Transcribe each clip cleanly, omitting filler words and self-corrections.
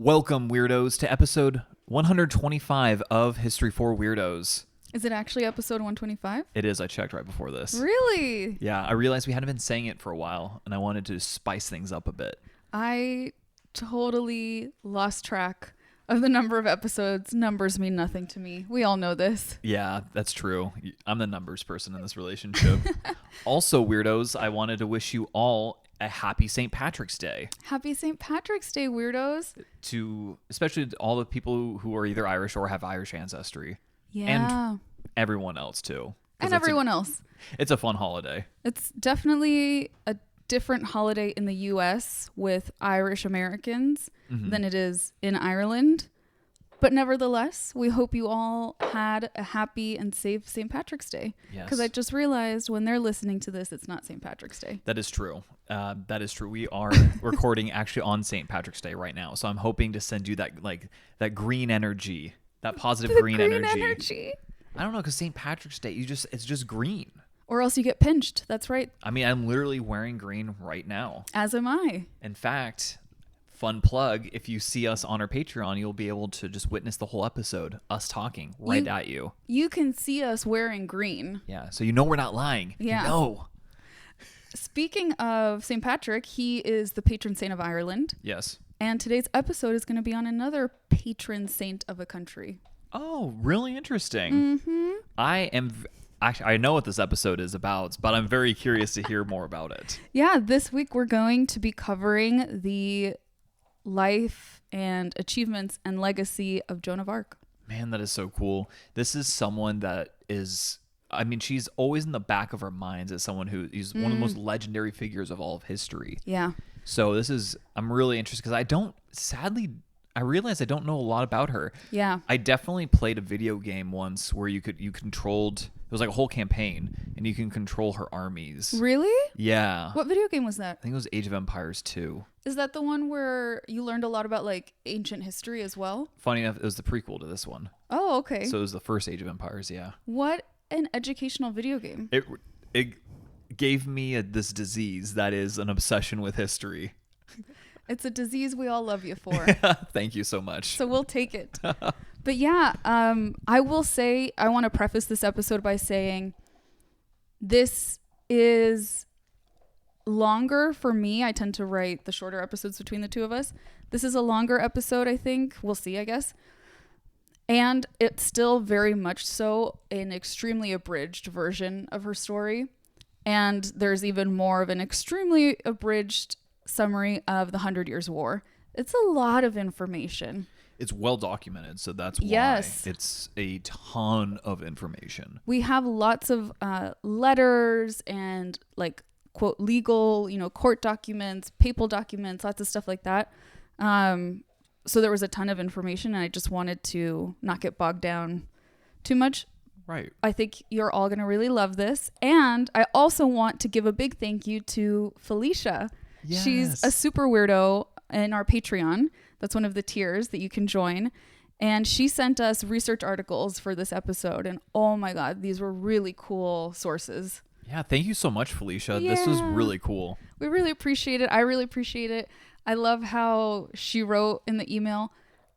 Welcome, weirdos, to episode 125 of History for Weirdos. Is it actually episode 125? It is. I checked right before this. Really? Yeah, I realized we hadn't been saying it for a while, and I wanted to spice things up a bit. I totally lost track of the number of episodes. Numbers mean nothing to me. We all know this. Yeah, that's true. I'm the numbers person in this relationship. Also, weirdos, I wanted to wish you all a happy St. Patrick's Day. Happy St. Patrick's Day, weirdos. To especially all the people who are either Irish or have Irish ancestry. Yeah. And everyone else, too. And everyone else. It's a fun holiday. It's definitely a different holiday in the U.S. with Irish Americans than it is in Ireland. But nevertheless, we hope you all had a happy and safe St. Patrick's Day. Yes. Because I just realized when they're listening to this, it's not St. Patrick's Day. That is true. That is true. We are recording actually on St. Patrick's Day right now. So I'm hoping to send you that green energy, that positive green energy. I don't know, because St. Patrick's Day, it's just green. Or else you get pinched. That's right. I mean, I'm literally wearing green right now. As am I. In fact, fun plug, if you see us on our Patreon, you'll be able to just witness the whole episode, us talking right at you. You can see us wearing green. Yeah, so you know we're not lying. Yeah. You know. Speaking of St. Patrick, he is the patron saint of Ireland. Yes. And today's episode is going to be on another patron saint of a country. Oh, really interesting. Mm-hmm. I know what this episode is about, but I'm very curious to hear more about it. Yeah, this week we're going to be covering the life and achievements and legacy of Joan of Arc. Man, that is so cool. This is someone that is, I mean, she's always in the back of our minds as someone who is one of the most legendary figures of all of history. Yeah. So I'm really interested because I realized I don't know a lot about her. Yeah. I definitely played a video game once where you controlled, it was like a whole campaign, and you can control her armies. Really? Yeah. What video game was that? I think it was Age of Empires 2. Is that the one where you learned a lot about like ancient history as well? Funny enough, it was the prequel to this one. Oh, okay. So it was the first Age of Empires, yeah. What an educational video game. It gave me this disease that is an obsession with history. It's a disease we all love you for. Thank you so much. So we'll take it. But yeah, I will say, I want to preface this episode by saying this is longer for me. I tend to write the shorter episodes between the two of us. This is a longer episode, I think. We'll see, I guess. And it's still very much so an extremely abridged version of her story. And there's even more of an extremely abridged summary of the 100 Years' War. It's a lot of information. It's well documented, so that's why it's a ton of information. We have lots of letters and like quote legal, court documents, papal documents, lots of stuff like that. So there was a ton of information, and I just wanted to not get bogged down too much. Right. I think you're all going to really love this. And I also want to give a big thank you to Felicia. Yes. She's a super weirdo in our Patreon. That's one of the tiers that you can join. And she sent us research articles for this episode. And oh my God, these were really cool sources. Yeah, thank you so much, Felicia. Yeah. This was really cool. We really appreciate it. I really appreciate it. I love how she wrote in the email,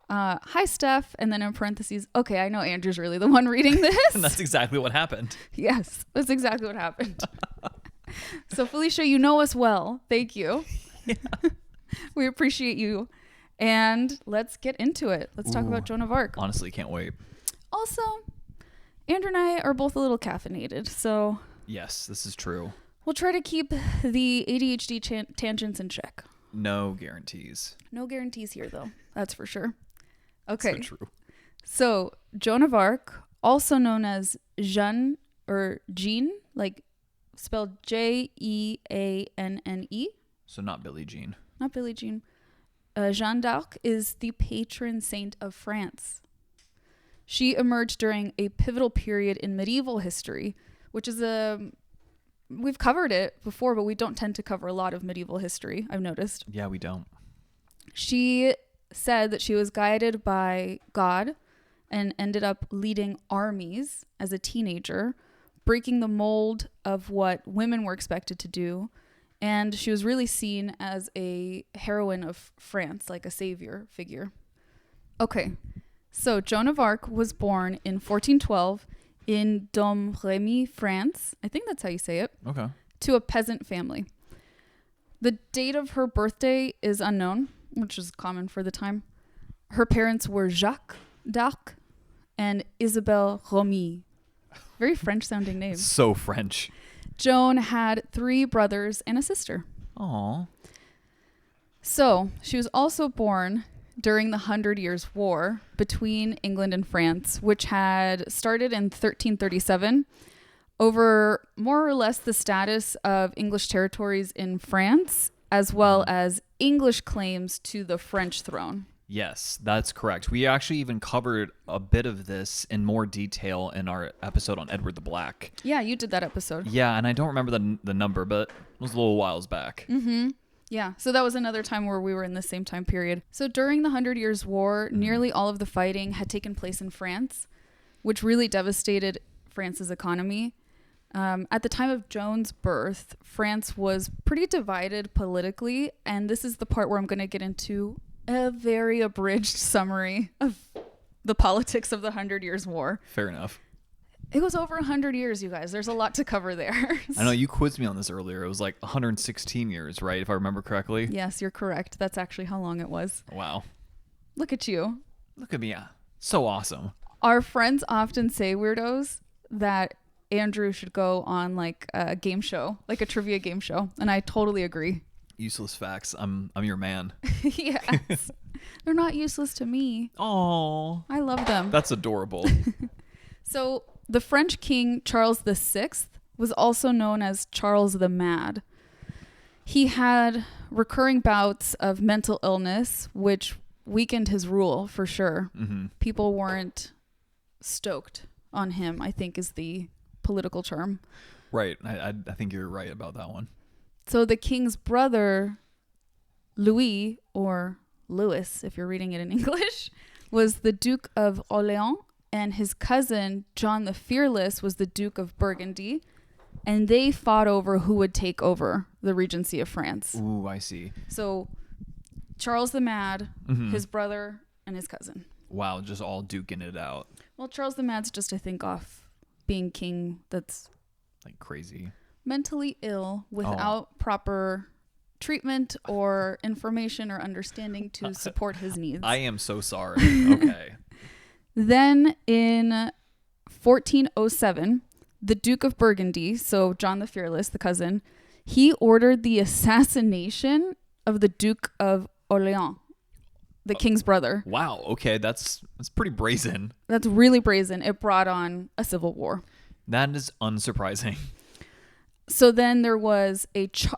hi, Steph. And then in parentheses, okay, I know Andrew's really the one reading this. And that's exactly what happened. Yes, that's exactly what happened. So Felicia, you know us well. Thank you. Yeah. We appreciate you. And let's get into it. Let's talk about Joan of Arc. Honestly, can't wait. Also, Andrew and I are both a little caffeinated, so... Yes, this is true. We'll try to keep the ADHD tangents in check. No guarantees. No guarantees here, though. That's for sure. Okay. So true. So, Joan of Arc, also known as Jeanne, or Jean, like spelled Jeanne. So not Billie Jean. Not Billie Jean. Jeanne d'Arc is the patron saint of France. She emerged during a pivotal period in medieval history, which is we've covered it before, but we don't tend to cover a lot of medieval history, I've noticed. Yeah, we don't. She said that she was guided by God and ended up leading armies as a teenager, breaking the mold of what women were expected to do And she was really seen as a heroine of France, like a savior figure. Okay, so Joan of Arc was born in 1412 in Domremy, France. I think that's how you say it. Okay. To a peasant family. The date of her birthday is unknown, which is common for the time. Her parents were Jacques d'Arc and Isabelle Romy. Very French sounding name. So French. Joan had 3 brothers and a sister. Aww. So she was also born during the 100 Years' War between England and France, which had started in 1337 over more or less the status of English territories in France, as well as English claims to the French throne. Yes, that's correct. We actually even covered a bit of this in more detail in our episode on Edward the Black. Yeah, you did that episode. Yeah, and I don't remember the number, but it was a little whiles back. Mm-hmm. Yeah, so that was another time where we were in the same time period. So during the 100 Years' War, nearly all of the fighting had taken place in France, which really devastated France's economy. At the time of Joan's birth, France was pretty divided politically, and this is the part where I'm going to get into a very abridged summary of the politics of the 100 Years' War. Fair enough. It was over 100 years, you guys. There's a lot to cover there. I know you quizzed me on this earlier. It was like 116 years, right? If I remember correctly. Yes, you're correct. That's actually how long it was. Wow. Look at you. Look at me. Yeah. So awesome. Our friends often say, weirdos, that Andrew should go on like a game show, like a trivia game show. And I totally agree. Useless facts. I'm your man. Yes. They're not useless to me. Oh, I love them. that's adorable. So the French king Charles VI was also known as Charles the Mad. He had recurring bouts of mental illness, which weakened his rule for sure. Mm-hmm. People weren't stoked on him, I think is the political term. Right. I think you're right about that one. So the king's brother, Louis, or Louis, if you're reading it in English, was the Duke of Orléans, and his cousin, John the Fearless, was the Duke of Burgundy, and they fought over who would take over the Regency of France. Ooh, I see. So Charles the Mad, his brother, and his cousin. Wow, just all duking it out. Well, Charles the Mad's just, I think, off being king that's like crazy. Mentally ill without proper treatment or information or understanding to support his needs. I am so sorry. Okay. Then in 1407, the Duke of Burgundy, so John the Fearless, the cousin, he ordered the assassination of the Duke of Orléans, the king's brother. Wow. Okay, that's pretty brazen. That's really brazen. It brought on a civil war. That is unsurprising. So then there was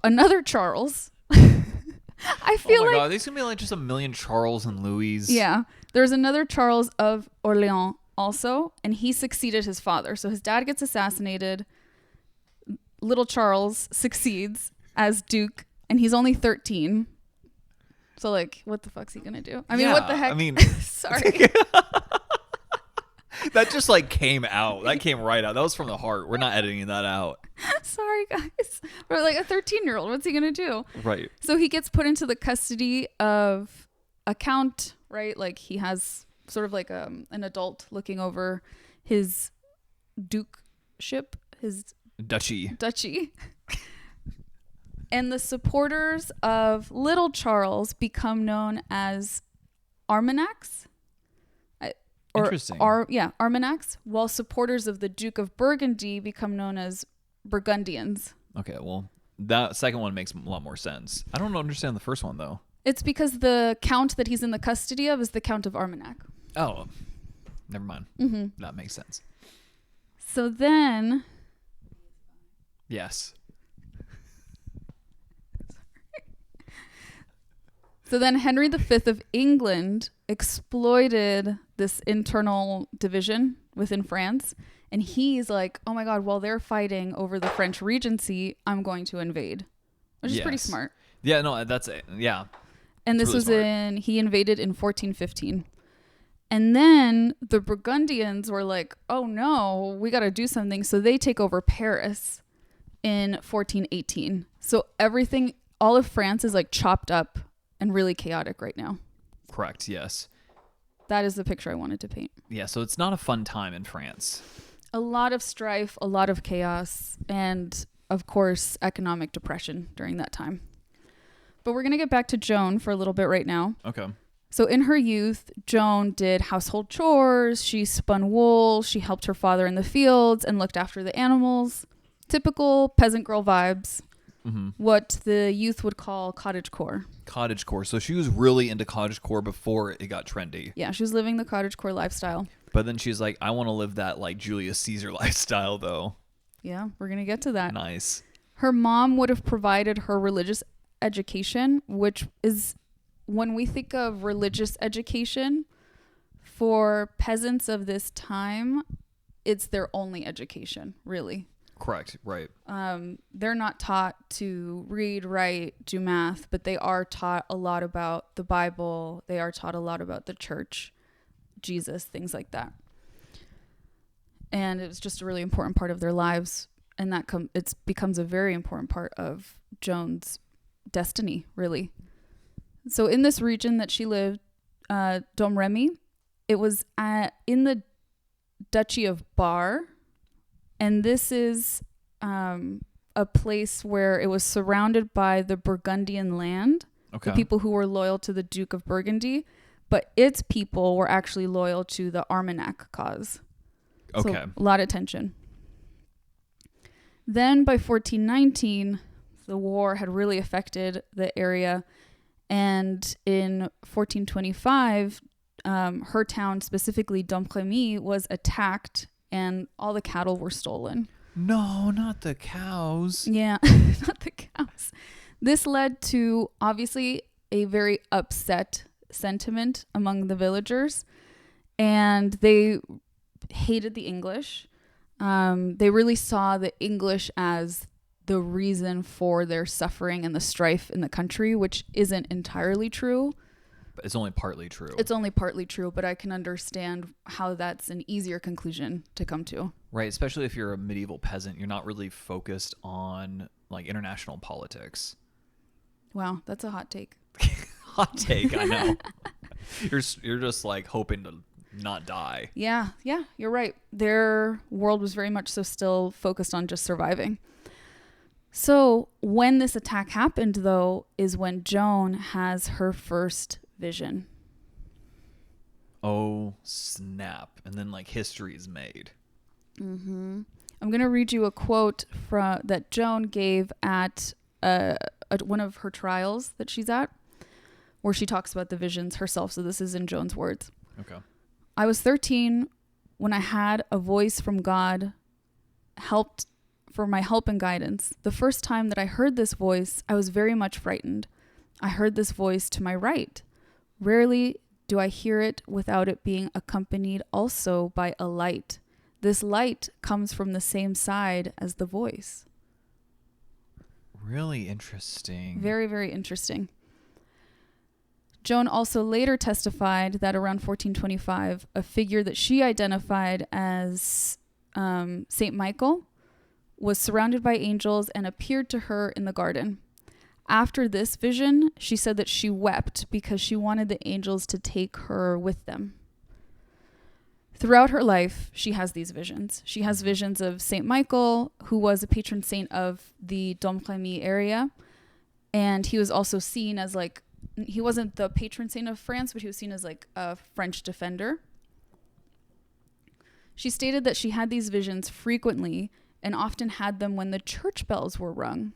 another Charles. I feel like, God, there's gonna be like just a million Charles and Louis. Yeah, there's another Charles of Orléans also, and he succeeded his father. So his dad gets assassinated. Little Charles succeeds as Duke, and he's only 13. So like, what the fuck's he gonna do? I mean, what the heck? I mean, sorry. That just like came out. That came right out. That was from the heart. We're not editing that out. Sorry, guys. We're like a 13-year-old. What's he going to do? Right. So he gets put into the custody of a count, right? Like he has sort of like an adult looking over his dukeship, his duchy. And the supporters of little Charles become known as Armagnacs. Interesting. Armagnacs, while supporters of the Duke of Burgundy become known as Burgundians. Okay, well, that second one makes a lot more sense. I don't understand the first one, though. It's because the count that he's in the custody of is the Count of Armagnac. Oh, never mind. Mm-hmm. That makes sense. So then... Yes. So then Henry V of England exploited this internal division within France. And he's like, oh my God, while they're fighting over the French Regency, I'm going to invade. Which is pretty smart. Yeah, no, that's it. Yeah. And this really was he invaded in 1415. And then the Burgundians were like, oh no, we got to do something. So they take over Paris in 1418. So everything, all of France is like chopped up and really chaotic right now. Correct, yes. That is the picture I wanted to paint. Yeah, so it's not a fun time in France. A lot of strife, a lot of chaos, and of course, economic depression during that time. But we're going to get back to Joan for a little bit right now. Okay. So in her youth, Joan did household chores, she spun wool, she helped her father in the fields and looked after the animals. Typical peasant girl vibes. Mm-hmm. What the youth would call cottagecore. Cottagecore. So she was really into cottagecore before it got trendy. Yeah, she was living the cottagecore lifestyle. But then she's like, I want to live that like Julius Caesar lifestyle though. Yeah, we're going to get to that. Nice. Her mom would have provided her religious education, which is, when we think of religious education for peasants of this time, it's their only education, really. Correct. Right. They're not taught to read, write, do math, but they are taught a lot about the Bible. They are taught a lot about the church, Jesus, things like that. And it's just a really important part of their lives. And that it becomes a very important part of Joan's destiny, really. So in this region that she lived, Domremy, it was in the Duchy of Bar. And this is a place where it was surrounded by the Burgundian land, the people who were loyal to the Duke of Burgundy, but its people were actually loyal to the Armagnac cause. Okay. So a lot of tension. Then by 1419, the war had really affected the area. And in 1425, her town, specifically Domremy, was attacked and all the cattle were stolen. No, not the cows. Yeah, not the cows. This led to, obviously, a very upset sentiment among the villagers. And they hated the English. They really saw the English as the reason for their suffering and the strife in the country, which isn't entirely true. It's only partly true. It's only partly true, but I can understand how that's an easier conclusion to come to. Right, especially if you're a medieval peasant, you're not really focused on like international politics. Wow, that's a hot take. Hot take, I know. You're just like hoping to not die. Yeah, you're right. Their world was very much so still focused on just surviving. So when this attack happened, though, is when Joan has her first vision. Oh, snap. And then like history is made. Mm-hmm. I'm going to read you a quote that Joan gave at one of her trials that she's at, where she talks about the visions herself. So this is in Joan's words. Okay. I was 13 when I had a voice from God for my help and guidance. The first time that I heard this voice, I was very much frightened. I heard this voice to my right. Rarely do I hear it without it being accompanied also by a light. This light comes from the same side as the voice. Really interesting. Very, very interesting. Joan also later testified that around 1425, a figure that she identified as Saint Michael was surrounded by angels and appeared to her in the garden. After this vision, she said that she wept because she wanted the angels to take her with them. Throughout her life, she has these visions. She has visions of Saint Michael, who was a patron saint of the Domremy area. And he was also seen as like, he wasn't the patron saint of France, but he was seen as like a French defender. She stated that she had these visions frequently and often had them when the church bells were rung.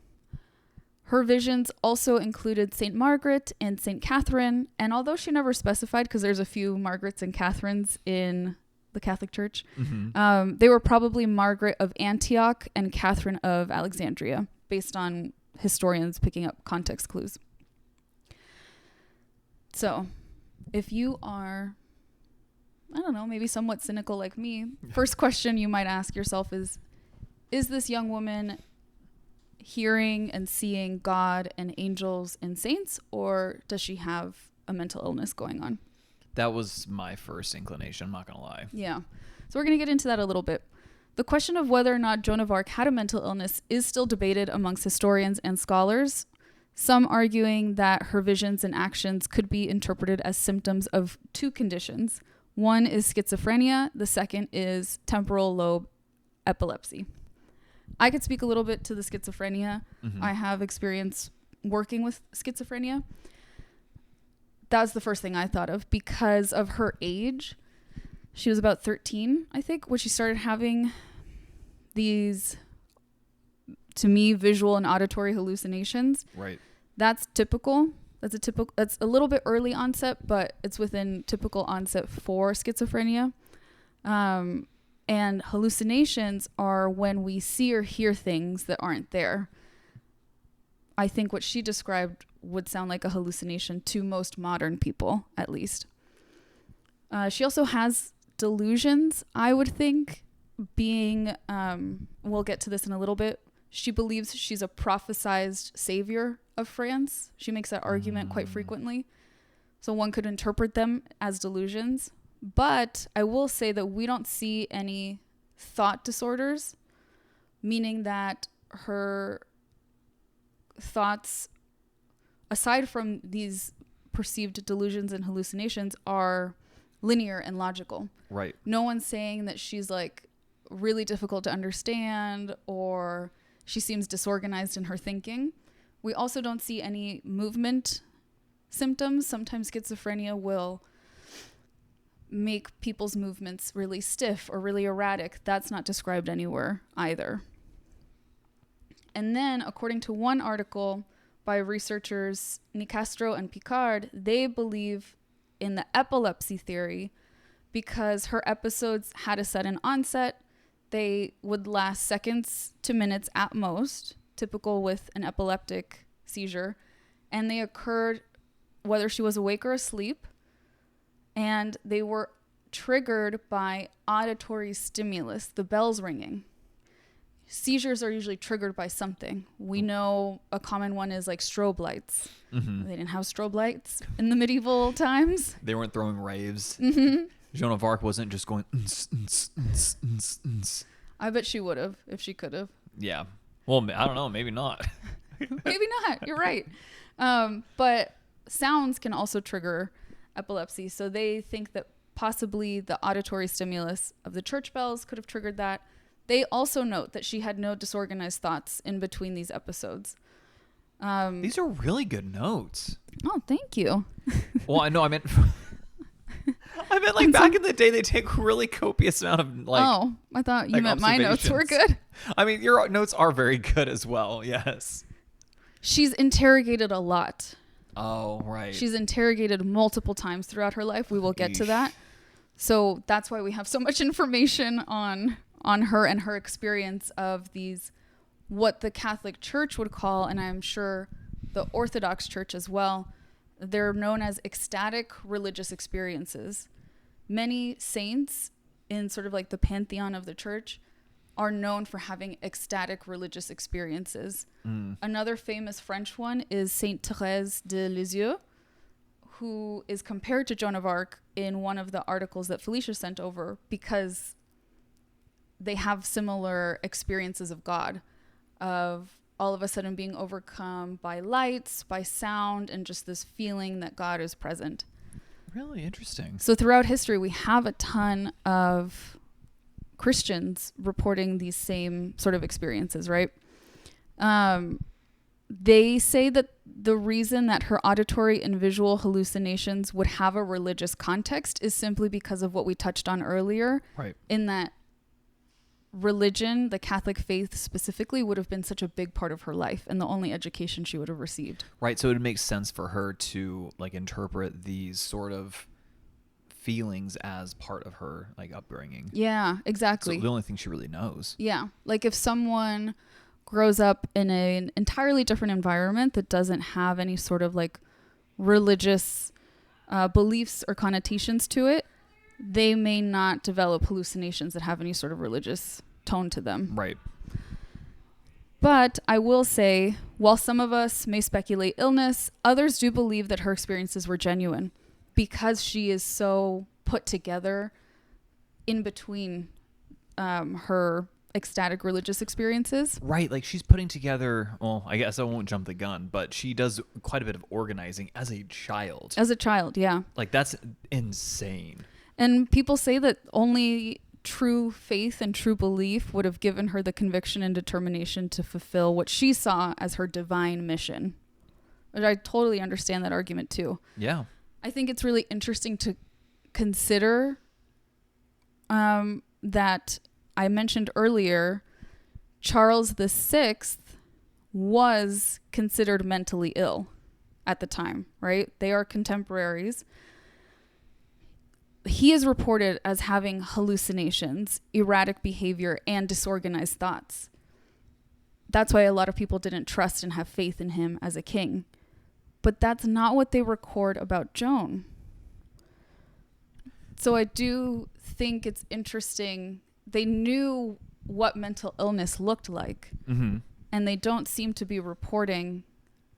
Her visions also included St. Margaret and St. Catherine, and although she never specified, because there's a few Margarets and Catherines in the Catholic Church, they were probably Margaret of Antioch and Catherine of Alexandria, based on historians picking up context clues. So, if you are, I don't know, maybe somewhat cynical like me, first question you might ask yourself is this young woman hearing and seeing God and angels and saints, or does she have a mental illness going on? That was my first inclination, I'm not going to lie. Yeah. So we're going to get into that a little bit. The question of whether or not Joan of Arc had a mental illness is still debated amongst historians and scholars, some arguing that her visions and actions could be interpreted as symptoms of two conditions. One is schizophrenia, the second is temporal lobe epilepsy. I could speak a little bit to the schizophrenia. Mm-hmm. I have experience working with schizophrenia. That was the first thing I thought of because of her age. She was about 13, I think, when she started having these, to me, visual and auditory hallucinations. Right. That's typical. That's a little bit early onset, but it's within typical onset for schizophrenia. And hallucinations are when we see or hear things that aren't there. I think what she described would sound like a hallucination to most modern people, at least. She also has delusions, I would think, being, we'll get to this in a little bit. She believes she's a prophesized savior of France. She makes that argument quite frequently. So one could interpret them as delusions. But I will say that we don't see any thought disorders, meaning that her thoughts, aside from these perceived delusions and hallucinations, are linear and logical. Right. No one's saying that she's like really difficult to understand or she seems disorganized in her thinking. We also don't see any movement symptoms. Sometimes schizophrenia will make people's movements really stiff or really erratic. That's not described anywhere either. And then, according to one article by researchers Nicastro and Picard, they believe in the epilepsy theory because her episodes had a sudden onset. They would last seconds to minutes at most, typical with an epileptic seizure. And they occurred whether she was awake or asleep. And they were triggered by auditory stimulus, the bells ringing. Seizures are usually triggered by something. We know a common one is like strobe lights. Mm-hmm. They didn't have strobe lights in the medieval times. They weren't throwing raves. Mm-hmm. Joan of Arc wasn't just going. I bet she would have if she could have. Yeah. Well, I don't know. Maybe not. Maybe not. You're right. But sounds can also trigger epilepsy. So they think that possibly the auditory stimulus of the church bells could have triggered that. They also note that she had no disorganized thoughts in between these episodes. These are really good notes. Oh, thank you. Well, I know. I meant like back in the day, they take really copious amount of like. Oh, I thought you meant my notes were good. I mean, your notes are very good as well. Yes. She's interrogated a lot. Oh, right. She's interrogated multiple times throughout her life. We will get to that. So that's why we have so much information on her and her experience of these, what the Catholic Church would call, and I'm sure the Orthodox Church as well, they're known as ecstatic religious experiences. Many saints in sort of like the pantheon of the church are known for having ecstatic religious experiences. Another famous French one is Sainte Thérèse de Lisieux, who is compared to Joan of Arc in one of the articles that Felicia sent over because they have similar experiences of God, of all of a sudden being overcome by lights, by sound, and just this feeling that God is present. Really interesting. So throughout history, we have a ton of Christians reporting these same sort of experiences, right? They say that the reason that her auditory and visual hallucinations would have a religious context is simply because of what we touched on earlier, right? In that religion, the Catholic faith specifically, would have been such a big part of her life and the only education she would have received. Right. So it makes sense for her to like interpret these sort of feelings as part of her like upbringing. Yeah, exactly. So the only thing she really knows. Yeah. Like if someone grows up in an entirely different environment that doesn't have any sort of like religious beliefs or connotations to it, they may not develop hallucinations that have any sort of religious tone to them. Right. But I will say, while some of us may speculate illness, others do believe that her experiences were genuine because she is so put together in between her ecstatic religious experiences. Right, like she's putting together, well, I guess I won't jump the gun, but she does quite a bit of organizing as a child. As a child, yeah. Like that's insane. And people say that only true faith and true belief would have given her the conviction and determination to fulfill what she saw as her divine mission. But I totally understand that argument too. Yeah. I think it's really interesting to consider that I mentioned earlier, Charles VI was considered mentally ill at the time, right? They are contemporaries. He is reported as having hallucinations, erratic behavior, and disorganized thoughts. That's why a lot of people didn't trust and have faith in him as a king. But that's not what they record about Joan. So I do think it's interesting. They knew what mental illness looked like. Mm-hmm. And they don't seem to be reporting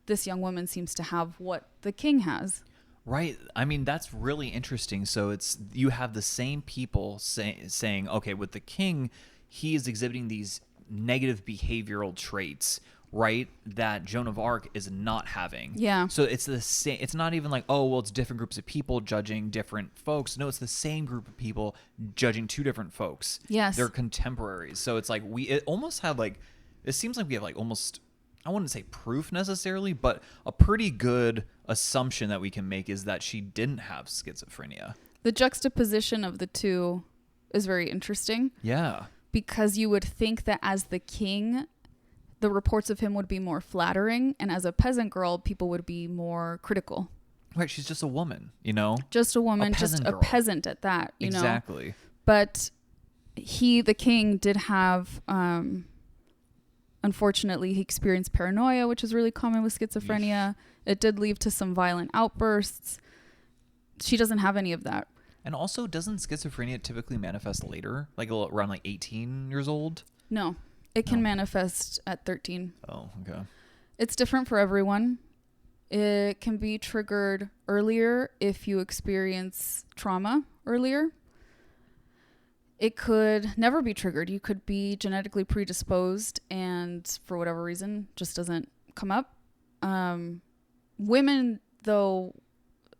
this young woman seems to have what the king has. Right. I mean, that's really interesting. So it's you have the same people saying, okay, with the king, he is exhibiting these negative behavioral traits, right, that Joan of Arc is not having. Yeah. So it's the same. It's not even like, oh, well, it's different groups of people judging different folks. No, it's the same group of people judging two different folks. Yes. They're contemporaries. So it's like it almost have like, it seems like we have like almost, I wouldn't say proof necessarily, but a pretty good assumption that we can make is that she didn't have schizophrenia. The juxtaposition of the two is very interesting. Yeah. Because you would think that as the king, the reports of him would be more flattering, and as a peasant girl, people would be more critical. Right, she's just a woman, you know? Just a woman, just a peasant at that, you know? Exactly. But the king, did have, unfortunately, he experienced paranoia, which is really common with schizophrenia. Yeesh. It did lead to some violent outbursts. She doesn't have any of that. And also, doesn't schizophrenia typically manifest later? Like around like 18 years old? No. It can manifest at 13. Oh, okay. It's different for everyone. It can be triggered earlier if you experience trauma earlier. It could never be triggered. You could be genetically predisposed and for whatever reason just doesn't come up. Women, though,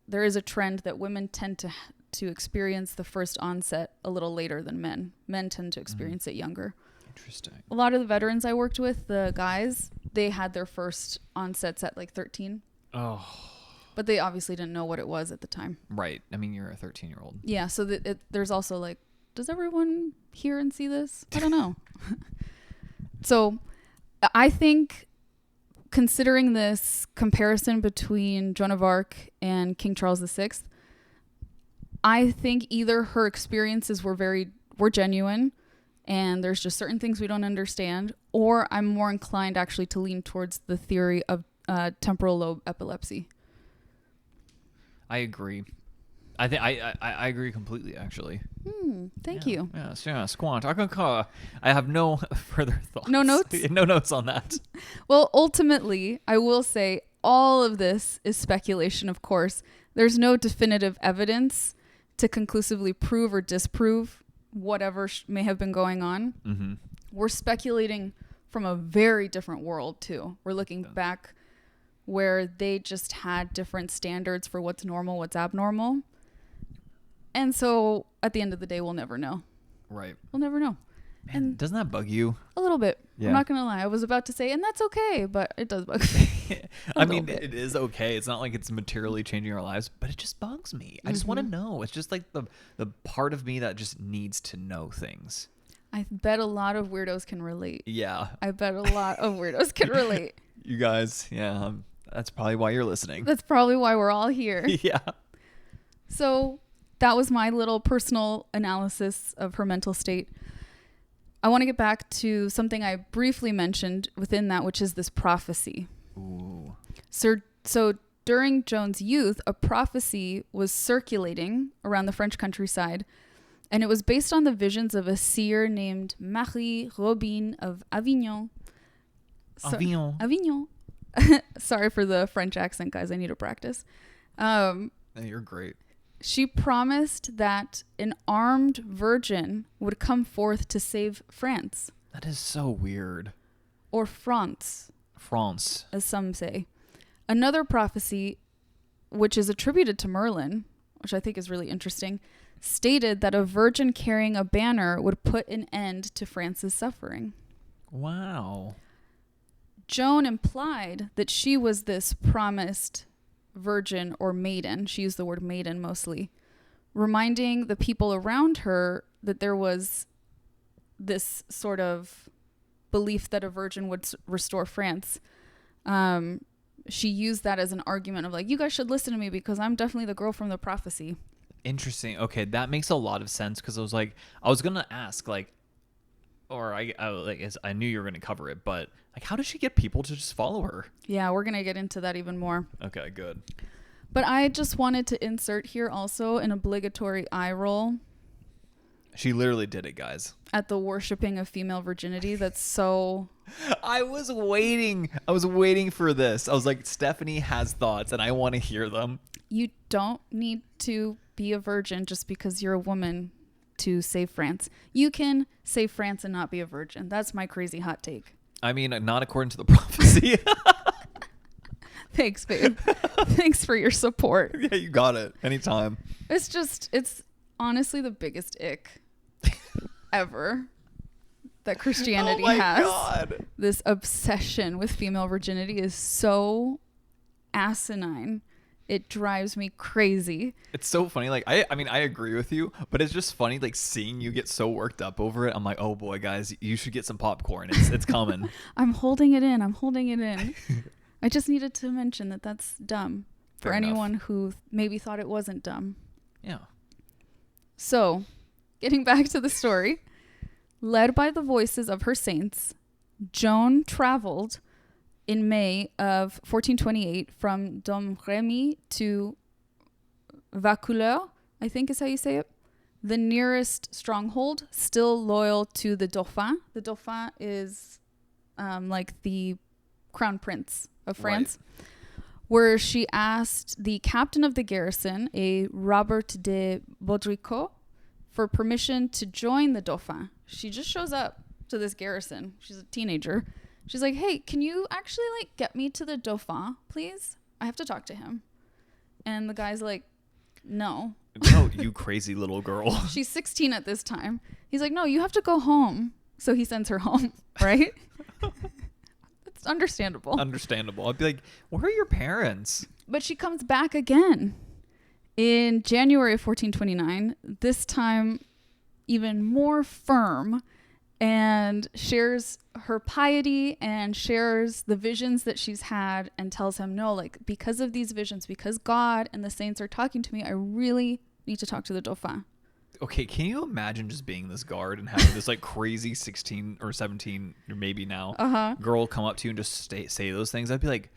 there is a trend that women tend to experience the first onset a little later than men. Men tend to experience it younger. Interesting. A lot of the veterans I worked with, the guys, they had their first onsets at like 13. Oh. But they obviously didn't know what it was at the time. Right. I mean, you're a 13-year-old. Yeah. So there's also like, does everyone hear and see this? I don't know. So I think considering this comparison between Joan of Arc and King Charles VI, I think either her experiences were genuine, and there's just certain things we don't understand, or I'm more inclined actually to lean towards the theory of temporal lobe epilepsy. I agree. I think I agree completely, actually. Thank you. Yes, yeah, squant. I have no further thoughts. No notes? No notes on that. Well, ultimately, I will say all of this is speculation, of course. There's no definitive evidence to conclusively prove or disprove whatever may have been going on. Mm-hmm. We're speculating from a very different world too. We're looking back where they just had different standards for what's normal, what's abnormal. And so at the end of the day, we'll never know. Right. We'll never know. Man, and doesn't that bug you? A little bit. Yeah. I'm not going to lie. I was about to say, and that's okay, but it does bug me. I mean, it is okay. It's not like it's materially changing our lives, but it just bugs me. I just want to know. It's just like the part of me that just needs to know things. I bet a lot of weirdos can relate. Yeah. I bet a lot of weirdos can relate. You guys, yeah. That's probably why you're listening. That's probably why we're all here. Yeah. So that was my little personal analysis of her mental state. I want to get back to something I briefly mentioned within that, which is this prophecy. Ooh. So during Joan's youth, a prophecy was circulating around the French countryside, and it was based on the visions of a seer named Marie Robin of Avignon. Avignon. Sorry for the French accent, guys. I need to practice. You're great. She promised that an armed virgin would come forth to save France. That is so weird. Or France. France. As some say. Another prophecy, which is attributed to Merlin, which I think is really interesting, stated that a virgin carrying a banner would put an end to France's suffering. Wow. Joan implied that she was this promised virgin or maiden. She used the word maiden mostly, reminding the people around her that there was this sort of belief that a virgin would restore France. She used that as an argument of like, you guys should listen to me because I'm definitely the girl from the prophecy. Interesting. Okay, that makes a lot of sense because I was gonna ask like, or I knew you were gonna cover it, but like, how does she get people to just follow her? Yeah, we're gonna get into that even more. Okay, good. But I just wanted to insert here also an obligatory eye roll. She literally did it, guys. At the worshipping of female virginity. That's so... I was waiting for this. I was like, Stephanie has thoughts and I want to hear them. You don't need to be a virgin just because you're a woman to save France. You can save France and not be a virgin. That's my crazy hot take. I mean, not according to the prophecy. Thanks, babe. Thanks for your support. Yeah, you got it. Anytime. It's honestly the biggest ick ever that Christianity has. God. This obsession with female virginity is so asinine. It drives me crazy. It's so funny. Like, I mean, I agree with you, but it's just funny, like, seeing you get so worked up over it. I'm like, oh boy, guys, you should get some popcorn. It's coming. I'm holding it in. I just needed to mention that that's dumb for Fair anyone enough. who maybe thought it wasn't dumb. Yeah. So, getting back to the story, led by the voices of her saints, Joan traveled in May of 1428 from Domremy to Vaucouleurs, I think is how you say it, the nearest stronghold, still loyal to the Dauphin. The Dauphin is like the crown prince of France, right. Where she asked the captain of the garrison, a Robert de Baudricourt, for permission to join the Dauphin. She just shows up to this garrison. She's a teenager. She's like, hey, can you actually like get me to the Dauphin, please? I have to talk to him. And the guy's like, no. No, you crazy little girl. She's 16 at this time. He's like, no, you have to go home. So he sends her home, right? It's understandable. I'd be like, where are your parents? But she comes back again in January of 1429, this time even more firm, and shares her piety and shares the visions that she's had and tells him, no, like, because of these visions, because God and the saints are talking to me, I really need to talk to the Dauphin. Okay, can you imagine just being this guard and having this like crazy 16 or 17 or maybe now girl come up to you and just say those things? I'd be like,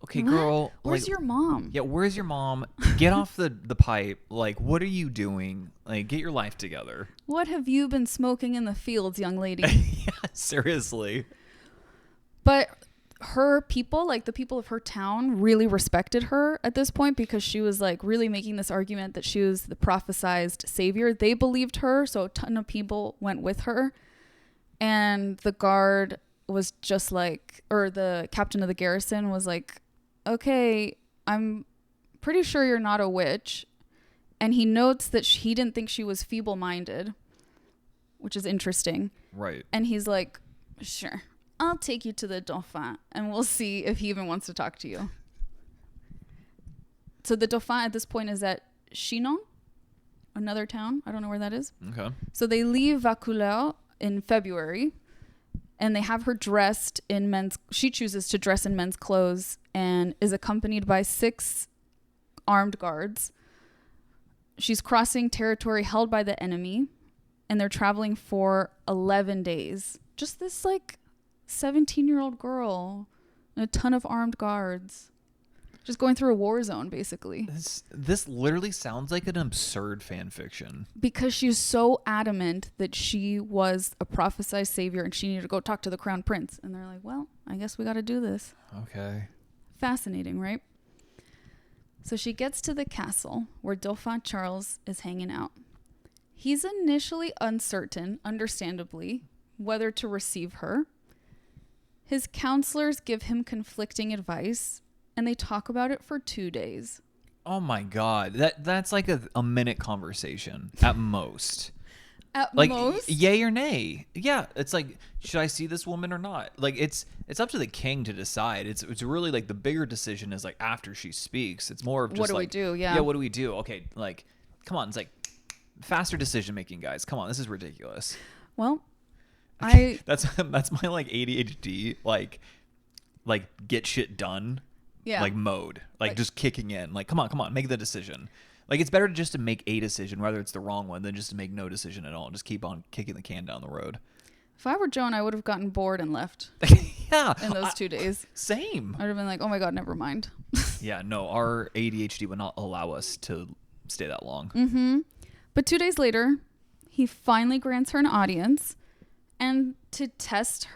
okay, what? Girl. Where's your mom? Yeah, where's your mom? Get off the pipe. Like, what are you doing? Like, get your life together. What have you been smoking in the fields, young lady? Yeah, seriously. But her people, like the people of her town, really respected her at this point because she was like really making this argument that she was the prophesized savior. They believed her, so a ton of people went with her. And the guard was just like, or the captain of the garrison was like, okay, I'm pretty sure you're not a witch. And he notes that he didn't think she was feeble-minded, which is interesting. Right. And he's like, sure, I'll take you to the Dauphin and we'll see if he even wants to talk to you. So the Dauphin at this point is at Chinon, another town. I don't know where that is. Okay. So they leave Vaucouleurs in February and they have her dressed in she chooses to dress in men's clothes and is accompanied by 6 armed guards. She's crossing territory held by the enemy and they're traveling for 11 days. Just this like 17-year-old girl and a ton of armed guards just going through a war zone basically. This literally sounds like an absurd fan fiction because she's so adamant that she was a prophesied savior and she needed to go talk to the crown prince, and they're like, well, I guess we got to do this. Okay. Fascinating, right? So she gets to the castle where Dauphin Charles is hanging out. He's initially uncertain, understandably, whether to receive her. His counselors give him conflicting advice, and they talk about it for 2 days. Oh my God. That's like a minute conversation at most. At Like, most? yay or nay. Yeah, it's like, should I see this woman or not? Like, it's up to the king to decide. It's really like the bigger decision is like after she speaks. It's more of just What do we like, do? Yeah. Yeah, what do we do? Okay, like, come on. It's like faster decision making, guys. Come on, this is ridiculous. Well, that's my like ADHD like get shit done. Yeah. Like mode, like just kicking in. Like, come on, make the decision. Like, it's better just to make a decision, whether it's the wrong one, than just to make no decision at all. Just keep on kicking the can down the road. If I were Joan, I would have gotten bored and left. Yeah. In those 2 days. Same. I would have been like, oh my God, never mind. Yeah, no, our ADHD would not allow us to stay that long. Mm-hmm. But 2 days later, he finally grants her an audience. And to test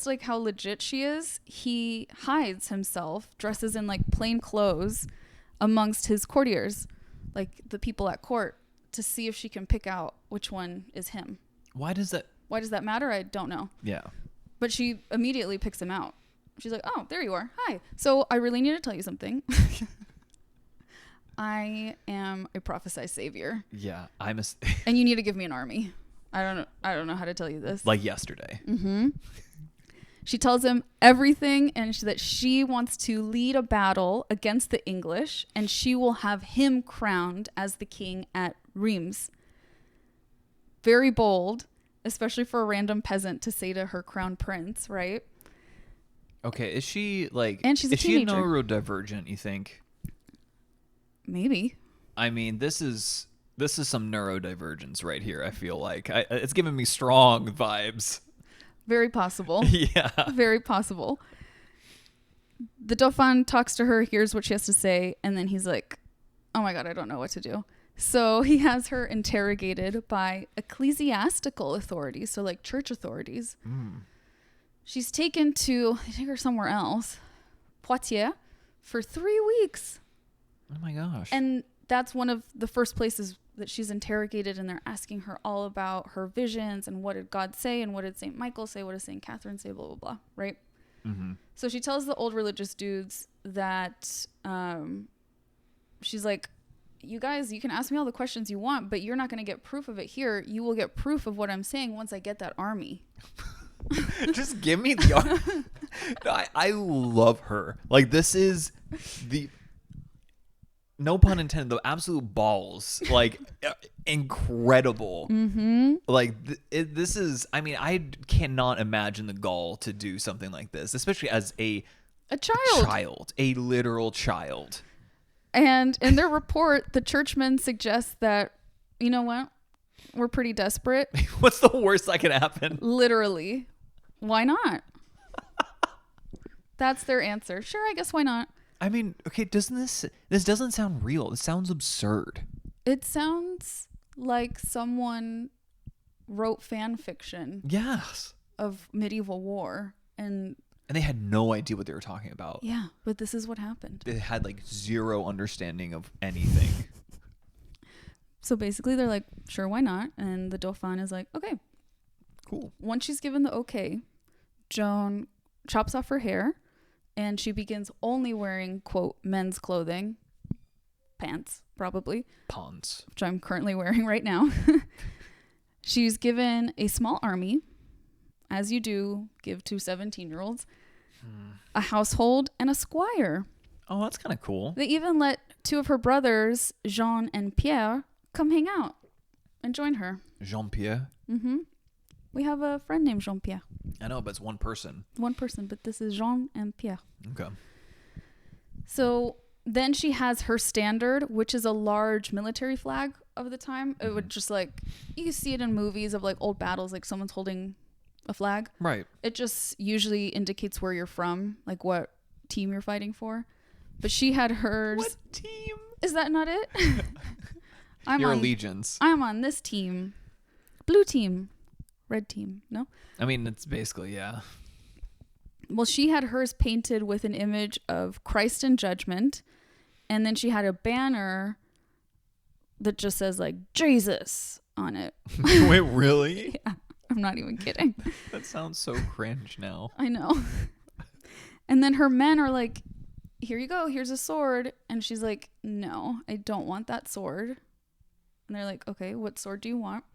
like how legit she is, he hides himself, dresses in like plain clothes amongst his courtiers, like the people at court, to see if she can pick out which one is him. Why does that matter? I don't know. Yeah. But she immediately picks him out. She's like, oh, there you are. Hi. So I really need to tell you something. I am a prophesized savior. Yeah, and you need to give me an army. I don't know how to tell you this. Like yesterday. Mm-hmm. She tells him everything and that she wants to lead a battle against the English, and she will have him crowned as the king at Reims. Very bold, especially for a random peasant to say to her crown prince, right? Okay, is she like... And she's a teenager. Is she neurodivergent, you think? Maybe. I mean, this is some neurodivergence right here, I feel like. It's giving me strong vibes. Very possible. Yeah. Very possible. The Dauphin talks to her, hears what she has to say, and then he's like, oh my God, I don't know what to do. So he has her interrogated by ecclesiastical authorities, so like church authorities. Mm. She's taken to, they take her somewhere else, Poitiers, for 3 weeks. Oh my gosh. And that's one of the first places that she's interrogated, and they're asking her all about her visions and what did God say and what did St. Michael say, what did St. Catherine say, blah, blah, blah, right? Mm-hmm. So she tells the old religious dudes that she's like, you guys, you can ask me all the questions you want, but you're not going to get proof of it here. You will get proof of what I'm saying once I get that army. Just give me the army. No, I love her. Like, this is the... No pun intended, the absolute balls, like incredible. Mm-hmm. Like this is, I mean, I cannot imagine the gall to do something like this, especially as a child, a literal child. And in their report, the churchmen suggest that, you know what, we're pretty desperate. What's the worst that could happen? Literally, why not? That's their answer. Sure, I guess why not? I mean, okay, this doesn't sound real. This sounds absurd. It sounds like someone wrote fan fiction. Yes. Of medieval war, and they had no idea what they were talking about. Yeah, but this is what happened. They had like zero understanding of anything. So basically they're like, sure, why not? And the Dauphin is like, okay. Cool. Once she's given the okay, Joan chops off her hair. And she begins only wearing, quote, men's clothing. Pants, probably. Pants. Which I'm currently wearing right now. She's given a small army, as you do give to 17-year-olds, a household, and a squire. Oh, that's kind of cool. They even let 2 of her brothers, Jean and Pierre, come hang out and join her. Jean-Pierre? Mm-hmm. We have a friend named Jean-Pierre. I know, but it's one person. One person, but this is Jean and Pierre. Okay. So then she has her standard, which is a large military flag of the time. Mm-hmm. It would just like, you see it in movies of like old battles, like someone's holding a flag. Right. It just usually indicates where you're from, like what team you're fighting for. But she had hers. What team? Is that not it? Your allegiance. I'm on this team. Blue team. Red team. No? I mean, it's basically, yeah. Well, she had hers painted with an image of Christ in judgment And then she had a banner that just says like Jesus on it. Wait, really? Yeah, I'm not even kidding. That sounds so cringe now. I know. And then her men are like, here you go, here's a sword. And she's like, no, I don't want that sword. And they're like, okay, what sword do you want?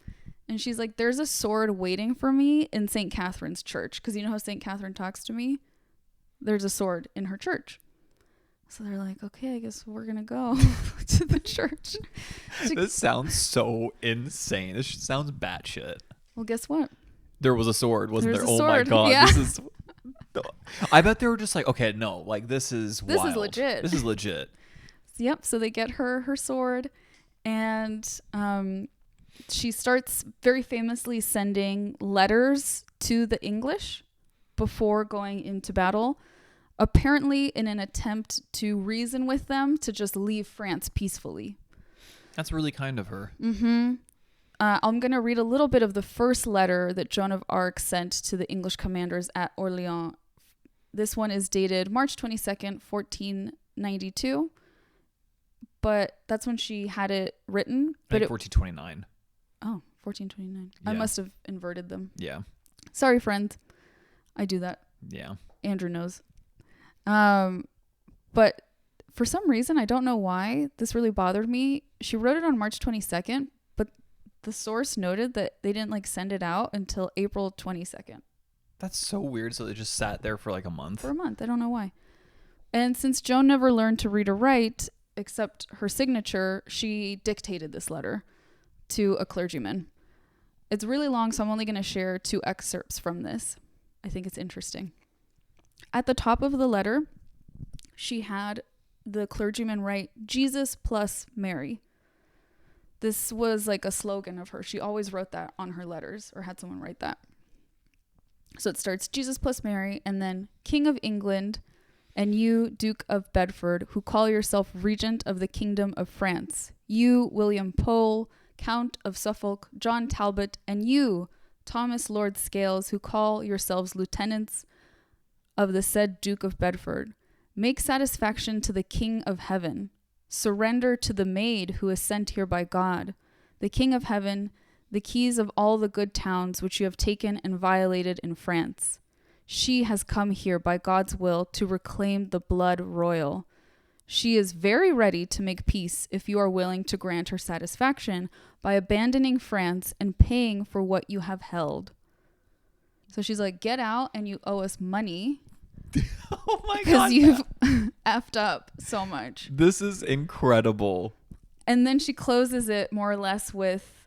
And she's like, there's a sword waiting for me in St. Catherine's church. Because you know how St. Catherine talks to me? There's a sword in her church. So they're like, okay, I guess we're going to go to the church. This sounds so insane. This sounds batshit. Well, guess what? There was a sword, wasn't There's there? a Oh sword. my God. Yeah. This is... I bet they were just like, okay, no, like this is wild. This is legit. This is legit. Yep. So they get her sword, and she starts very famously sending letters to the English before going into battle, apparently in an attempt to reason with them to just leave France peacefully. That's really kind of her. Mm-hmm. I'm going to read a little bit of the first letter that Joan of Arc sent to the English commanders at Orléans. This one is dated March 22nd, 1492. But that's when she had it written. But 1429. Oh, 1429. Yeah. I must have inverted them. Yeah. Sorry, friends. I do that. Yeah. Andrew knows. But for some reason, I don't know why, this really bothered me. She wrote it on March 22nd, but the source noted that they didn't like send it out until April 22nd. That's so weird. So they just sat there for like a month. For a month. I don't know why. And since Joan never learned to read or write, except her signature, she dictated this letter to a clergyman. It's really long, so I'm only going to share 2 excerpts from this. I think it's interesting. At the top of the letter, she had the clergyman write Jesus plus Mary. This was like a slogan of her. She always wrote that on her letters, or had someone write that. So it starts Jesus plus Mary, and then King of England, and you, Duke of Bedford, who call yourself Regent of the Kingdom of France. You, William Pole, Count of Suffolk, John Talbot, and you, Thomas Lord Scales, who call yourselves lieutenants of the said Duke of Bedford. Make satisfaction to the King of Heaven. Surrender to the maid who is sent here by God, the King of Heaven, the keys of all the good towns which you have taken and violated in France. She has come here by God's will to reclaim the blood royal. She is very ready to make peace if you are willing to grant her satisfaction by abandoning France and paying for what you have held. So she's like, get out and you owe us money. Oh my God. Because you've effed up so much. This is incredible. And then she closes it more or less with,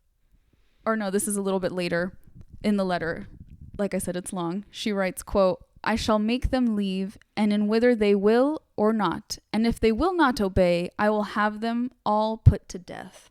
or no, this is a little bit later in the letter. Like I said, it's long. She writes, quote, I shall make them leave, and in whither they will or not. And if they will not obey, I will have them all put to death.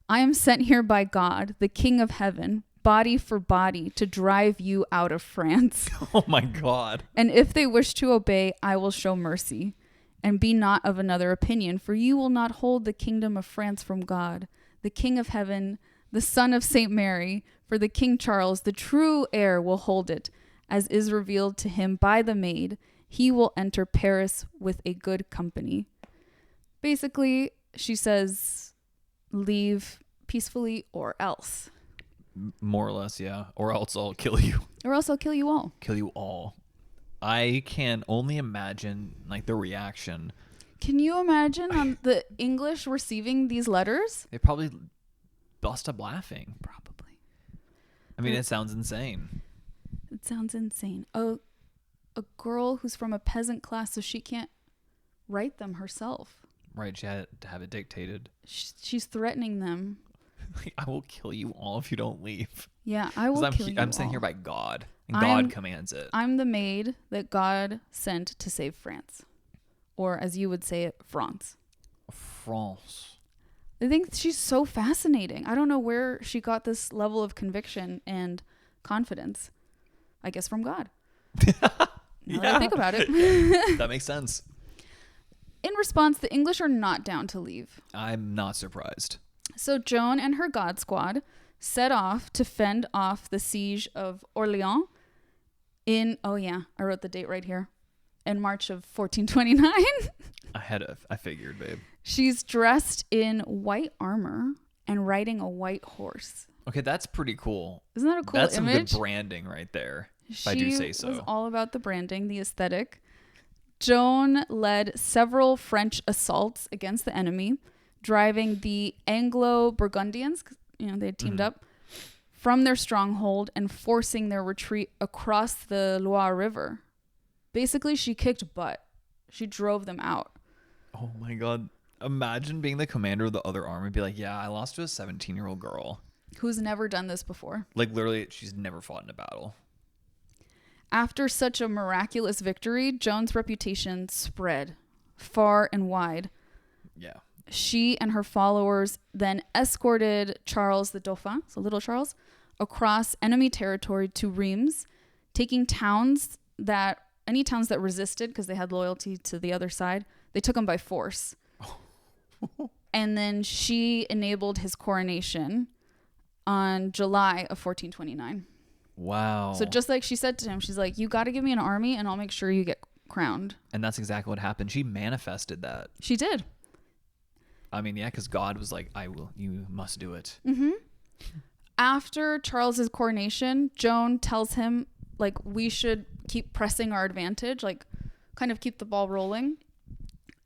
I am sent here by God, the King of Heaven, body for body, to drive you out of France. Oh my God. And if they wish to obey, I will show mercy. And be not of another opinion, for you will not hold the kingdom of France from God, the King of Heaven, the Son of Saint Mary, for the King Charles, the true heir, will hold it, as is revealed to him by the maid. He will enter Paris with a good company. Basically, she says, leave peacefully or else. More or less, yeah. Or else I'll kill you. Or else I'll kill you all. Kill you all. I can only imagine like the reaction. Can you imagine on the English receiving these letters? They probably bust up laughing. Probably. I mean, it sounds insane. It sounds insane. A girl who's from a peasant class, so she can't write them herself. Right, she had to have it dictated. She's threatening them. Like, I will kill you all if you don't leave. Yeah, I will kill you all. I'm sent here by God, and God commands it. I'm the maid that God sent to save France. Or as you would say it, France. France. I think she's so fascinating. I don't know where she got this level of conviction and confidence. I guess from God. Now that I think about it. That makes sense. In response, the English are not down to leave. I'm not surprised. So Joan and her God Squad set off to fend off the siege of Orléans in, oh yeah, I wrote the date right here, in March of 1429. I figured, babe. She's dressed in white armor and riding a white horse. Okay, that's pretty cool. Isn't that a cool image? That's some good branding right there, if I do say so. She was all about the branding, the aesthetic. Joan led several French assaults against the enemy, driving the Anglo-Burgundians, they had teamed up, from their stronghold and forcing their retreat across the Loire River. Basically, she kicked butt. She drove them out. Oh my God. Imagine being the commander of the other army and be like, yeah, I lost to a 17-year-old girl. Who's never done this before. Like, literally, she's never fought in a battle. After such a miraculous victory, Joan's reputation spread far and wide. Yeah. She and her followers then escorted Charles the Dauphin, so little Charles, across enemy territory to Reims, taking any towns that resisted because they had loyalty to the other side, they took them by force. And then she enabled his coronation on July of 1429. Wow. So just like she said to him, she's like, you got to give me an army and I'll make sure you get crowned. And that's exactly what happened. She manifested that. She did. I mean, yeah, because God was like, you must do it. Mm-hmm. After Charles's coronation, Joan tells him, like, we should keep pressing our advantage, like, kind of keep the ball rolling,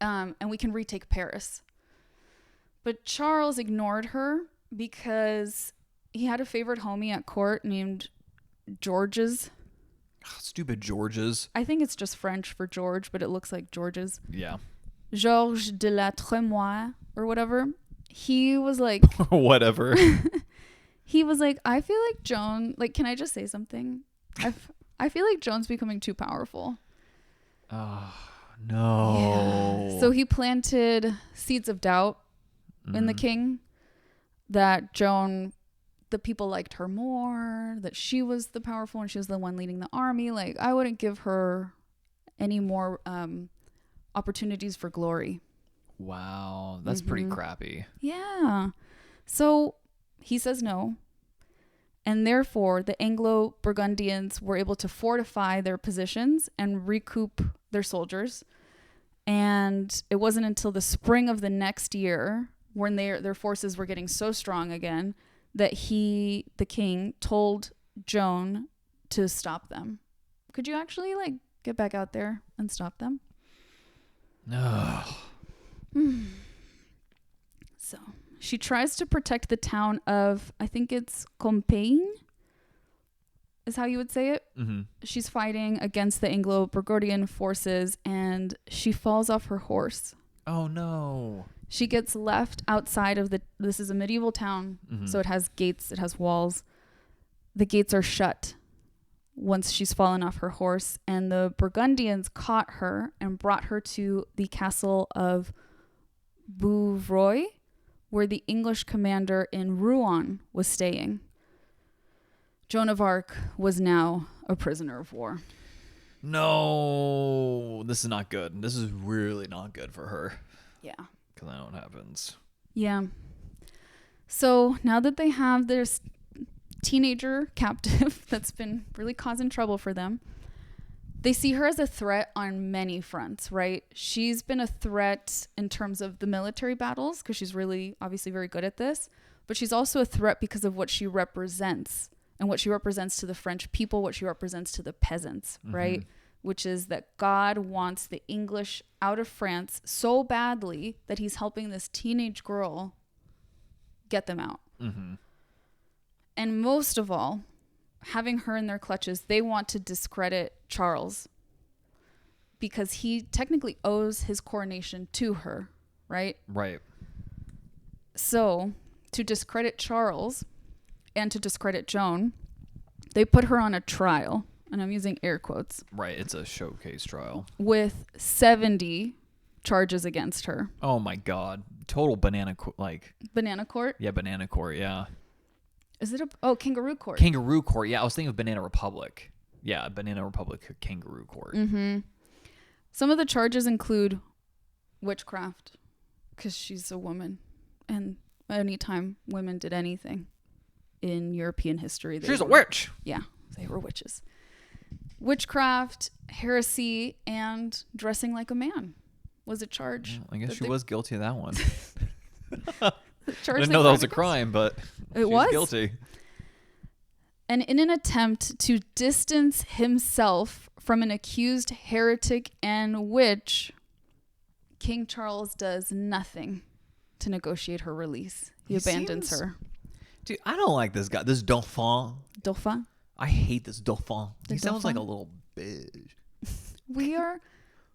and we can retake Paris. But Charles ignored her because he had a favorite homie at court named Georges. Stupid Georges. I think it's just French for George, but it looks like Georges. Yeah. Georges de la Tremoille or whatever. He was like... whatever. He was like, I feel like Joan... Like, can I just say something? I feel like Joan's becoming too powerful. Oh, no. Yeah. So he planted seeds of doubt in the king that Joan, the people liked her more, that she was the powerful and she was the one leading the army. Like, I wouldn't give her any more opportunities for glory. Wow. That's pretty crappy. Yeah. So he says no. And therefore, the Anglo-Burgundians were able to fortify their positions and recoup their soldiers. And it wasn't until the spring of the next year, when their forces were getting so strong again, that the king, told Joan to stop them. Could you actually, like, get back out there and stop them? No. So she tries to protect the town of, I think it's Compiègne, is how you would say it. Mm-hmm. She's fighting against the Anglo-Burgundian forces and she falls off her horse. Oh, no. She gets left outside of this is a medieval town, so it has gates, it has walls. The gates are shut once she's fallen off her horse, and the Burgundians caught her and brought her to the castle of Bouvroy, where the English commander in Rouen was staying. Joan of Arc was now a prisoner of war. No, this is not good. This is really not good for her. Yeah. Because I know what happens. Yeah. So now that they have this teenager captive that's been really causing trouble for them, they see her as a threat on many fronts, right? She's been a threat in terms of the military battles because she's really obviously very good at this, but she's also a threat because of what she represents and what she represents to the French people, what she represents to the peasants, right? Which is that God wants the English out of France so badly that he's helping this teenage girl get them out. And most of all, having her in their clutches, they want to discredit Charles because he technically owes his coronation to her, right? Right. So to discredit Charles and to discredit Joan, they put her on a trial. And I'm using air quotes. Right. It's a showcase trial. With 70 charges against her. Oh, my God. Total banana Banana court? Yeah, banana court. Yeah. Is it kangaroo court? Kangaroo court. Yeah, I was thinking of Banana Republic. Yeah, Banana Republic kangaroo court. Some of the charges include witchcraft because she's a woman. And anytime women did anything in European history, she's a witch. Yeah, they were witches. Witchcraft, heresy, and dressing like a man was a charge. Well, I guess she was guilty of that one. I didn't know that was a crime, but it was guilty. And in an attempt to distance himself from an accused heretic and witch, King Charles does nothing to negotiate her release. He abandons her. Dude, I don't like this guy. This Dauphin. Dauphin? I hate this Dauphin. He sounds like a little bitch. We are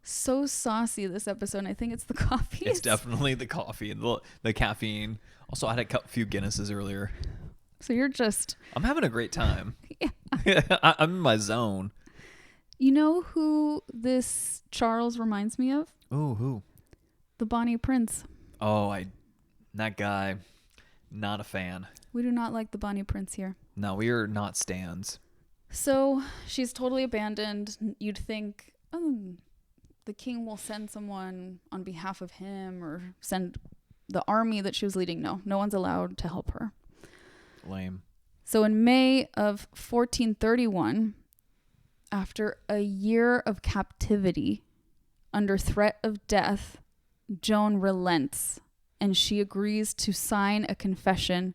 so saucy this episode, and I think it's the coffee. It's definitely the coffee and the caffeine. Also, I had a few Guinnesses earlier. So you're just... I'm having a great time. Yeah. I'm in my zone. You know who this Charles reminds me of? Ooh, who? The Bonnie Prince. Oh, that guy. Not a fan. We do not like the Bonnie Prince here. No, we are not stans. So she's totally abandoned. You'd think, the king will send someone on behalf of him or send the army that she was leading. No one's allowed to help her. Lame. So in May of 1431, after a year of captivity, under threat of death, Joan relents and she agrees to sign a confession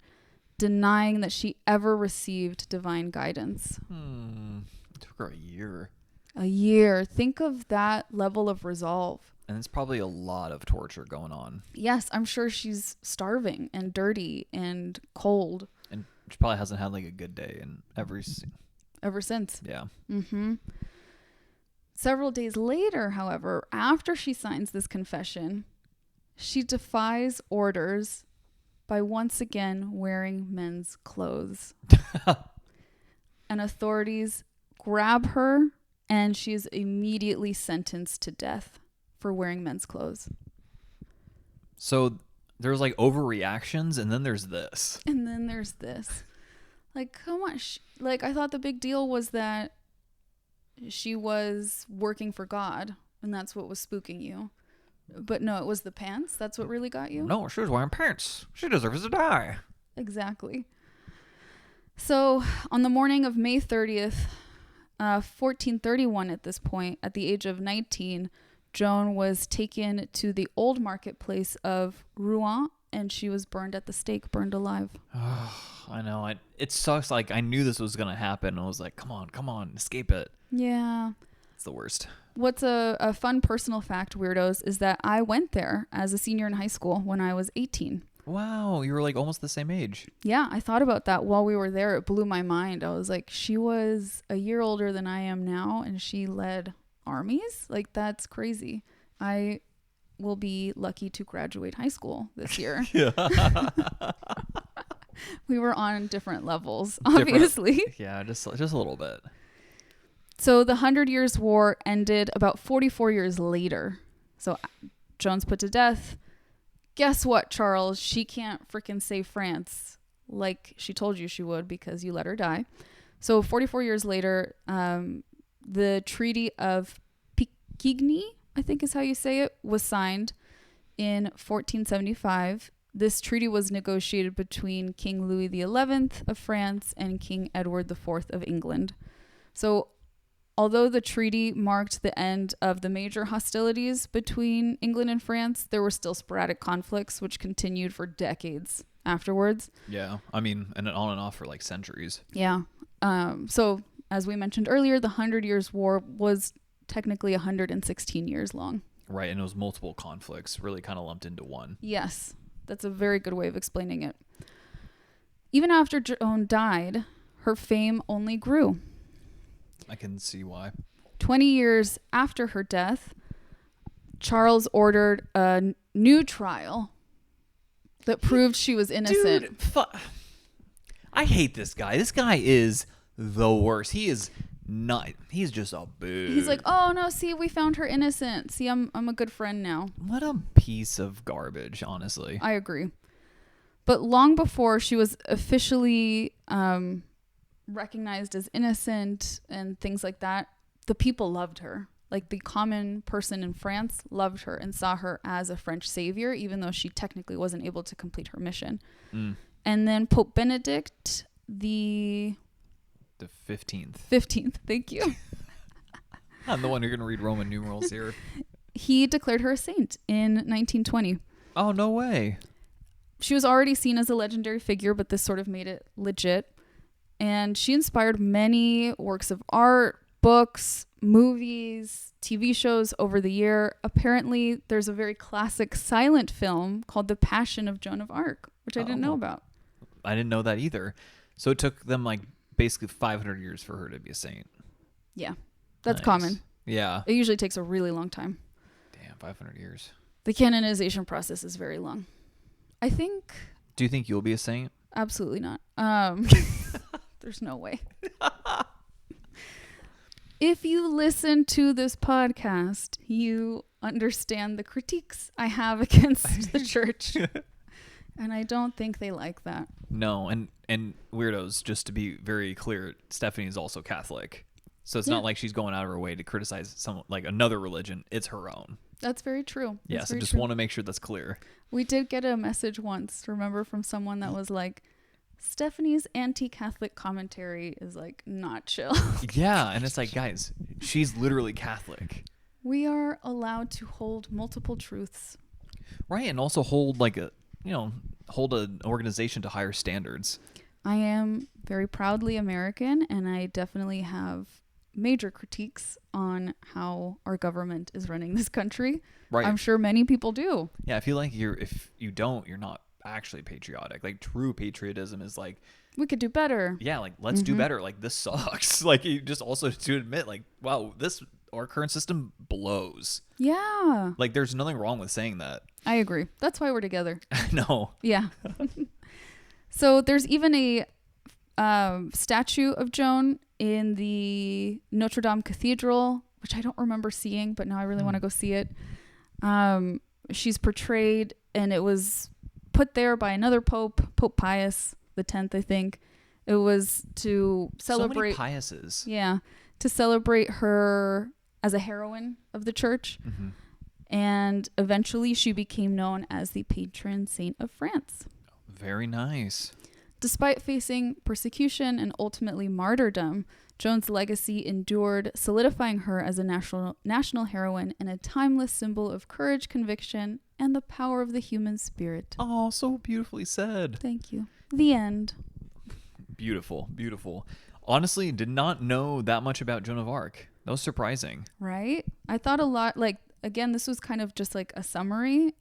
denying that she ever received divine guidance. It took her a year. A year. Think of that level of resolve. And it's probably a lot of torture going on. Yes, I'm sure she's starving and dirty and cold. And she probably hasn't had like a good day ever since. Yeah. Mm-hmm. Several days later, however, after she signs this confession, she defies orders by once again wearing men's clothes. And authorities grab her, and she is immediately sentenced to death for wearing men's clothes. So there's like overreactions, and then there's this. And then there's this. Like, come on. I thought the big deal was that she was working for God, and that's what was spooking you. But no, it was the pants. That's what really got you? No, she was wearing pants. She deserves to die. Exactly. So on the morning of May 30th, 1431 at this point, at the age of 19, Joan was taken to the old marketplace of Rouen, and she was burned at the stake, burned alive. I know. It sucks. Like, I knew this was going to happen. I was like, come on, escape it. Yeah. It's the worst. What's a fun personal fact, weirdos, is that I went there as a senior in high school when I was 18. Wow, you were like almost the same age. Yeah, I thought about that while we were there. It blew my mind. I was like, she was a year older than I am now, and she led armies? Like, that's crazy. I will be lucky to graduate high school this year. Yeah. We were on different levels, obviously. Yeah, just a little bit. So the 100 Years' War ended about 44 years later. So Joan's put to death. Guess what, Charles? She can't freaking save France like she told you she would because you let her die. So 44 years later, the Treaty of Picquigny, I think is how you say it, was signed in 1475. This treaty was negotiated between King Louis XI of France and King Edward IV of England. So although the treaty marked the end of the major hostilities between England and France, there were still sporadic conflicts which continued for decades afterwards. Yeah, I mean, and on and off for like centuries. Yeah. So as we mentioned earlier, the 100 Years' War was technically 116 years long. Right, and it was multiple conflicts really kind of lumped into one. Yes, that's a very good way of explaining it. Even after Joan died, her fame only grew. I can see why. 20 years after her death, Charles ordered a new trial that proved she was innocent. Dude, I hate this guy. This guy is the worst. He is not. He's just a boo. He's like, oh no, see, we found her innocent. See, I'm a good friend now. What a piece of garbage, honestly. I agree. But long before she was officially recognized as innocent and things like that, the people loved her. Like, the common person in France loved her and saw her as a French savior, even though she technically wasn't able to complete her mission. And then Pope Benedict the 15th. 15th, thank you. I'm the one who's going to read Roman numerals here. He declared her a saint in 1920. Oh, no way. She was already seen as a legendary figure, but this sort of made it legit. And she inspired many works of art, books, movies, TV shows over the year. Apparently, there's a very classic silent film called The Passion of Joan of Arc, which I didn't know about. I didn't know that either. So it took them like basically 500 years for her to be a saint. Yeah, that's Nice. common. Yeah. It usually takes a really long time. Damn, 500 years. The canonization process is very long. I think... Do you think you'll be a saint? Absolutely not. There's no way. If you listen to this podcast, you understand the critiques I have against the church. And I don't think they like that. No, and weirdos, just to be very clear, Stephanie is also Catholic. So it's not like she's going out of her way to criticize some like another religion. It's her own. That's very true. Yeah, so just want to make sure that's clear. We did get a message once, remember, from someone that was like, Stephanie's anti-Catholic commentary is like not chill. Yeah, and it's like, guys, she's literally Catholic. We are allowed to hold multiple truths. Right, and also hold like a, hold an organization to higher standards. I am very proudly American, and I definitely have major critiques on how our government is running this country. Right. I'm sure many people do. Yeah, I feel like if you don't, you're not actually patriotic. Like true patriotism is like, we could do better. yeah, like let's do better. Like this sucks. Like you just also to admit like, wow, our current system blows. Yeah. Like there's nothing wrong with saying that. I agree. That's why we're together. No. Yeah. So there's even a statue of Joan in the Notre Dame Cathedral, which I don't remember seeing, but now I really want to go see it. She's portrayed, and it was put there by another pope, Pope Pius X, I think. It was to celebrate... So many Piuses. Yeah. To celebrate her as a heroine of the church. Mm-hmm. And eventually she became known as the patron saint of France. Very nice. Despite facing persecution and ultimately martyrdom, Joan's legacy endured, solidifying her as a national heroine and a timeless symbol of courage, conviction, and the power of the human spirit. Oh, so beautifully said. Thank you. The end. Beautiful, beautiful. Honestly, did not know that much about Joan of Arc. That was surprising. Right? I thought a lot, like, again, this was kind of just like a summary,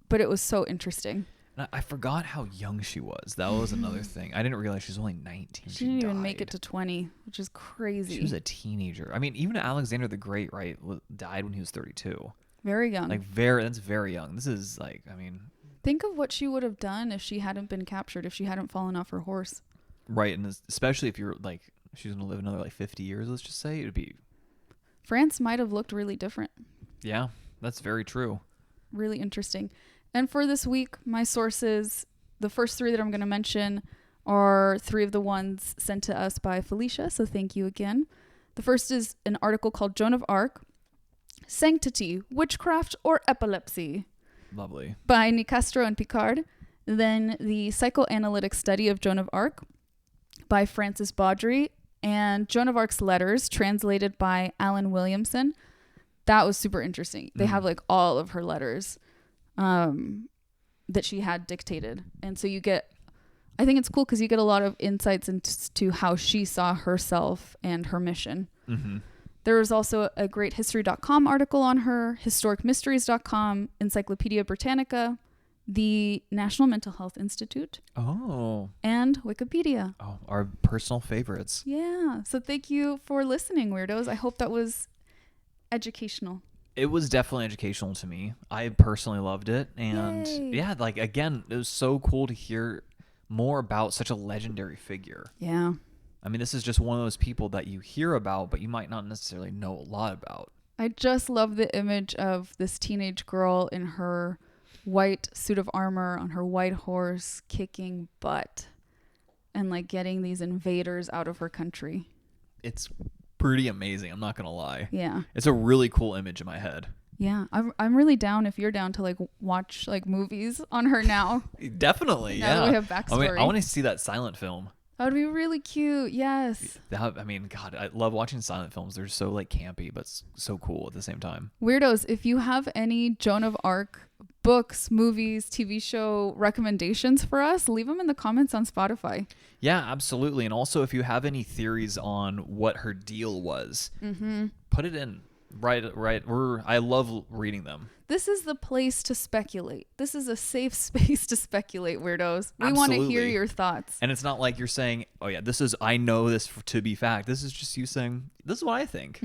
but it was so interesting. I forgot how young she was. That was another thing. I didn't realize she was only 19. She didn't even make it to 20, which is crazy. She was a teenager. I mean, even Alexander the Great, right, died when he was 32. Very young. Like, that's very young. This is like, I mean... Think of what she would have done if she hadn't been captured, if she hadn't fallen off her horse. Right, and especially if you're, like, she's going to live another, like, 50 years, let's just say. It would be... France might have looked really different. Yeah, that's very true. Really interesting. And for this week, my sources, the first three that I'm going to mention are three of the ones sent to us by Felicia, so thank you again. The first is an article called Joan of Arc, Sanctity, Witchcraft, or Epilepsy? Lovely. By Nicastro and Picard. Then the Psychoanalytic Study of Joan of Arc by Francis Baudry, and Joan of Arc's Letters, translated by Alan Williamson. That was super interesting. They have like all of her letters that she had dictated. And so you get, I think it's cool because you get a lot of insights into how she saw herself and her mission. Mm-hmm. There was also a great history.com article on her, historicmysteries.com, Encyclopedia Britannica, the National Mental Health Institute. Oh. And Wikipedia. Oh, our personal favorites. Yeah. So thank you for listening, weirdos. I hope that was educational. It was definitely educational to me. I personally loved it. And Yay. yeah, like again, it was so cool to hear more about such a legendary figure. Yeah. I mean, this is just one of those people that you hear about, but you might not necessarily know a lot about. I just love the image of this teenage girl in her white suit of armor on her white horse kicking butt and like getting these invaders out of her country. It's pretty amazing. I'm not going to lie. Yeah. It's a really cool image in my head. Yeah. I'm really down if you're down to like watch like movies on her now. Definitely. Now yeah. that we have backstory. I want to see that silent film. That would be really cute. Yes. I mean, God, I love watching silent films. They're so like campy, but so cool at the same time. Weirdos, if you have any Joan of Arc books, movies, TV show recommendations for us, leave them in the comments on Spotify. Yeah, absolutely. And also, if you have any theories on what her deal was, put it in. Right. I love reading them. This is the place to speculate. This is a safe space to speculate, weirdos. We want to hear your thoughts. And it's not like you're saying, oh yeah, I know this to be fact. This is just you saying, this is what I think.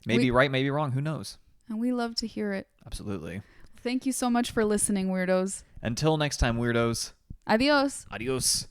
Maybe right, maybe wrong. Who knows? And we love to hear it. Absolutely. Thank you so much for listening, weirdos. Until next time, weirdos. Adios. Adios.